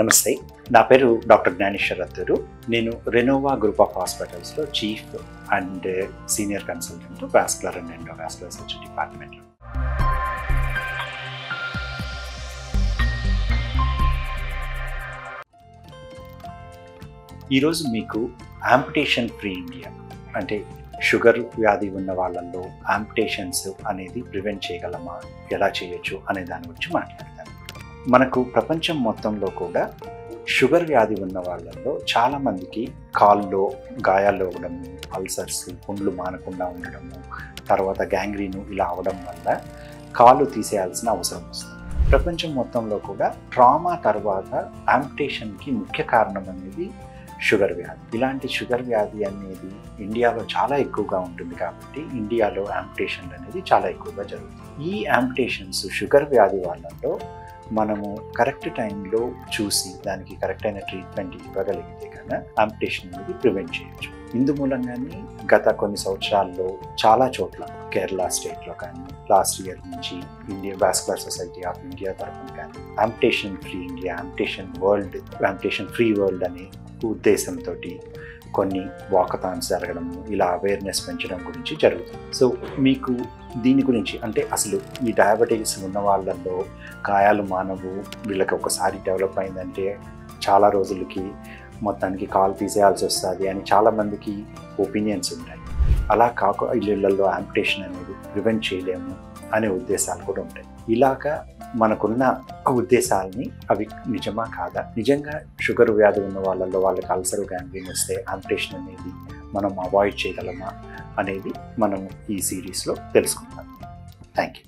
నమస్తే, నా పేరు డాక్టర్ జ్ఞానేశ్వర్ రత్తూరు. నేను రెనోవా గ్రూప్ ఆఫ్ హాస్పిటల్స్లో chief and senior consultant vascular and endovascular surgery డిపార్ట్మెంట్లో. ఈరోజు మీకు యాంపుటేషన్ ఫ్రీ ఇండియా అంటే షుగర్ వ్యాధి ఉన్న వాళ్ళల్లో యాంపుటేషన్స్ అనేది ప్రివెంట్ చేయగలమా, ఎలా చేయొచ్చు అనే దాని గురించి మాట్లాడతాను. మనకు ప్రపంచం మొత్తంలో కూడా షుగర్ వ్యాధి ఉన్న వాళ్ళల్లో చాలామందికి కాల్లో గాయాలు అవ్వడము, అల్సర్స్, పుండ్లు మానకుండా ఉండడము, తర్వాత గ్యాంగ్రీను ఇలా అవడం వల్ల కాలు తీసేయాల్సిన అవసరం వస్తుంది. ప్రపంచం మొత్తంలో కూడా ట్రామా తర్వాత యాంపుటేషన్కి ముఖ్య కారణం అనేది షుగర్ వ్యాధి. ఇలాంటి షుగర్ వ్యాధి అనేది ఇండియాలో చాలా ఎక్కువగా ఉంటుంది కాబట్టి ఇండియాలో యాంపుటేషన్ అనేది చాలా ఎక్కువగా జరుగుతుంది. ఈ యాంపుటేషన్స్ షుగర్ వ్యాధి వాళ్ళలో మనము కరెక్ట్ టైంలో చూసి దానికి కరెక్ట్ అయిన ట్రీట్మెంట్ ఇవ్వగలిగితే కన్నా యాంపుటేషన్ అనేది ప్రివెంట్ చేయొచ్చు. ఇందు మూలంగానే గత కొన్ని సంవత్సరాల్లో చాలా చోట్ల కేరళ స్టేట్లో కానీ లాస్ట్ ఇయర్ నుంచి Indian vascular society of India తరఫున కానీ amputation free India, amputation free world అనే ఉద్దేశంతో కొన్ని వాకథాన్స్ జరగడము, ఇలా అవేర్నెస్ పెంచడం గురించి జరుగుతుంది. సో మీకు దీని గురించి అంటే అసలు ఈ డయాబెటీస్ ఉన్న వాళ్ళల్లో గాయాలు మానవు, వీళ్ళకి ఒకసారి డెవలప్ అయిందంటే చాలా రోజులకి మొత్తానికి కాలు తీసేయాల్సి వస్తుంది అని చాలామందికి ఒపీనియన్స్ ఉంటాయి. అలా ఇళ్ళల్లో యాంపుటేషన్ అనేది ప్రివెంట్ చేయలేము అనే ఉద్దేశాలు కూడా ఉంటాయి. ఇలాగా మనకున్న ఉద్దేశాలని అవి నిజమా కాదా, నిజంగా షుగర్ వ్యాధి ఉన్న వాళ్ళల్లో వాళ్ళకి అల్సర్ గ్యాంగ్రీన్ వస్తే యాంపుటేషన్ అనేది మనం అవాయిడ్ చేయగలమా అనేది మనం ఈ సిరీస్లో తెలుసుకుందాం. Thank you.